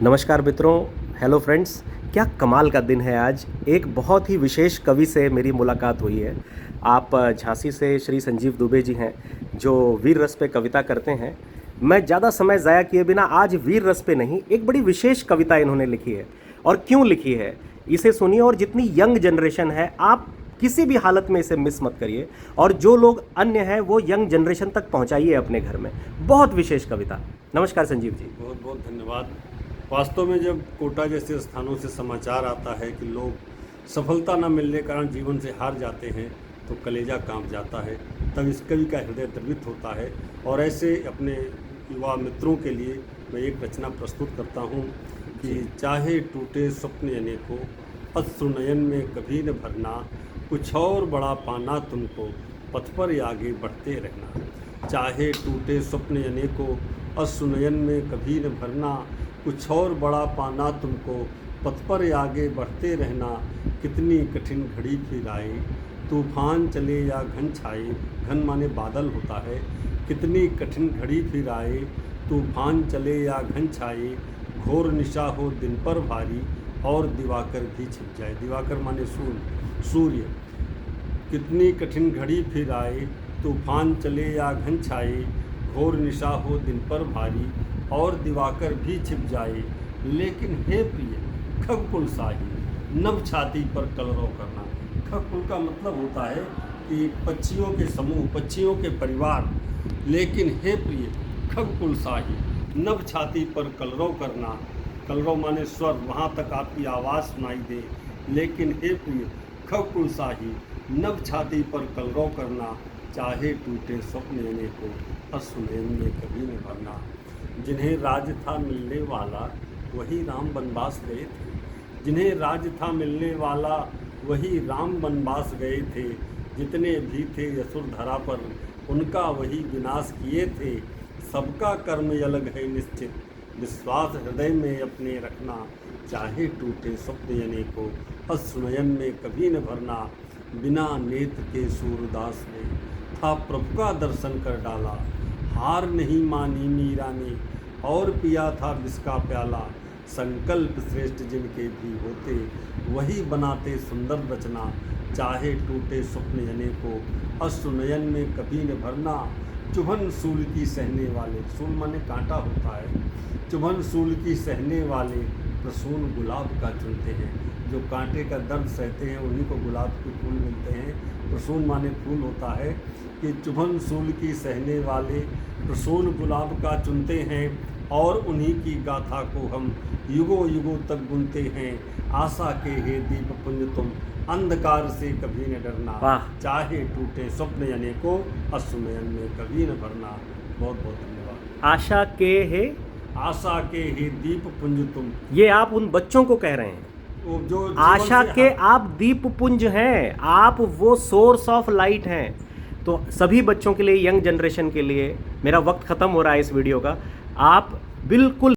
नमस्कार मित्रों, hello friends. क्या कमाल का दिन है आज। एक बहुत ही विशेष कवि से मेरी मुलाकात हुई है। आप झांसी से श्री संजीव दुबे जी हैं, जो वीर रस पे कविता करते हैं। मैं ज़्यादा समय ज़ाया किए बिना आज वीर रस पे नहीं, एक बड़ी विशेष कविता इन्होंने लिखी है। और क्यों लिखी है इसे सुनिए। और जितनी यंग जनरेशन है, आप किसी भी हालत में इसे मिस मत करिए। और जो लोग अन्य हैं वो यंग जनरेशन तक पहुंचाइए अपने घर में। बहुत विशेष कविता। नमस्कार संजीव जी। बहुत बहुत धन्यवाद। वास्तव में जब कोटा जैसे स्थानों से समाचार आता है कि लोग सफलता न मिलने के कारण जीवन से हार जाते हैं तो कलेजा कांप जाता है, तब इस कवि का हृदय द्रवित होता है। और ऐसे अपने युवा मित्रों के लिए मैं एक रचना प्रस्तुत करता हूँ कि चाहे टूटे स्वप्न अनेकों, अश्रु नयन में कभी न भरना, कुछ और बड़ा पाना तुमको, पथ पर आगे बढ़ते रहना। चाहे टूटे स्वप्न अनेकों, अश्रु नयन में कभी न भरना, कुछ और बड़ा पाना तुमको, पथ पर आगे बढ़ते रहना। कितनी कठिन घड़ी फिर आए, तूफान चले या घन छाए, घन माने बादल होता है। कितनी कठिन घड़ी फिर आए, तूफान चले या घन छाए, घोर निशा हो दिन पर भारी, और दिवाकर भी छिप जाए। दिवाकर माने सूर्य। कितनी कठिन घड़ी फिर आए, तूफान चले या घन छाए, घोर निशा हो दिन पर भारी, और दिवाकर भी छिप जाए। लेकिन हे प्रिय खगकुल शाही, नभ छाती पर कलरव करना। खगकुल का मतलब होता है कि पक्षियों के समूह, पक्षियों के परिवार। लेकिन हे प्रिय खगकुल शाही, नभ छाती पर कलरव करना। कलरव माने स्वर, वहाँ तक आपकी आवाज़ सुनाई दे। लेकिन हे प्रिय खगकुल शाही, नभ छाती पर कलरव करना। चाहे टूटे स्वप्न अनेकों, अश्रु नयन में कभी न भरना। जिन्हें राज था मिलने वाला, वही राम वनवास गए थे। जिन्हें राज था मिलने वाला, वही राम वनवास गए थे। जितने भी थे असुर धरा पर, उनका वही विनाश किए थे। सबका कर्म अलग है निश्चित, विश्वास हृदय में अपने रखना। चाहे टूटे स्वप्न अनेकों, अश्रु नयन में कभी न भरना। बिना नेत्र के सूरदास ने था प्रभु का दर्शन कर डाला। हार नहीं मानी मीरा ने, और पिया था विष का प्याला। संकल्प श्रेष्ठ जिनके भी होते, वही बनाते सुंदर रचना। चाहे टूटे स्वप्न अनेकों, अश्रु नयन में कभी न भरना। चुभन सूल की सहने वाले, सूल माने कांटा होता है। चुभन सूल की सहने वाले, प्रसून गुलाब का चुनते हैं। जो कांटे का दर्द सहते हैं उन्हीं को गुलाब के फूल मिलते हैं। प्रसून माने फूल होता है कि चुभन सूल की सहने वाले, प्रसून गुलाब का चुनते हैं। और उन्हीं की गाथा को हम युगों युगों तक बुनते हैं। आशा के हे दीप पुंज तुम, अंधकार से कभी न डरना। चाहे टूटे स्वप्न अनेकों, अश्रु नयन में कभी न भरना। बहुत बहुत धन्यवाद। आशा के हे दीप पुंज तुम, ये आप उन बच्चों को कह रहे हैं जो आशा के आप दीप पुंज हैं, आप वो सोर्स ऑफ लाइट हैं। तो सभी बच्चों के लिए, यंग जनरेशन के लिए, मेरा वक्त ख़त्म हो रहा है इस वीडियो का। आप बिल्कुल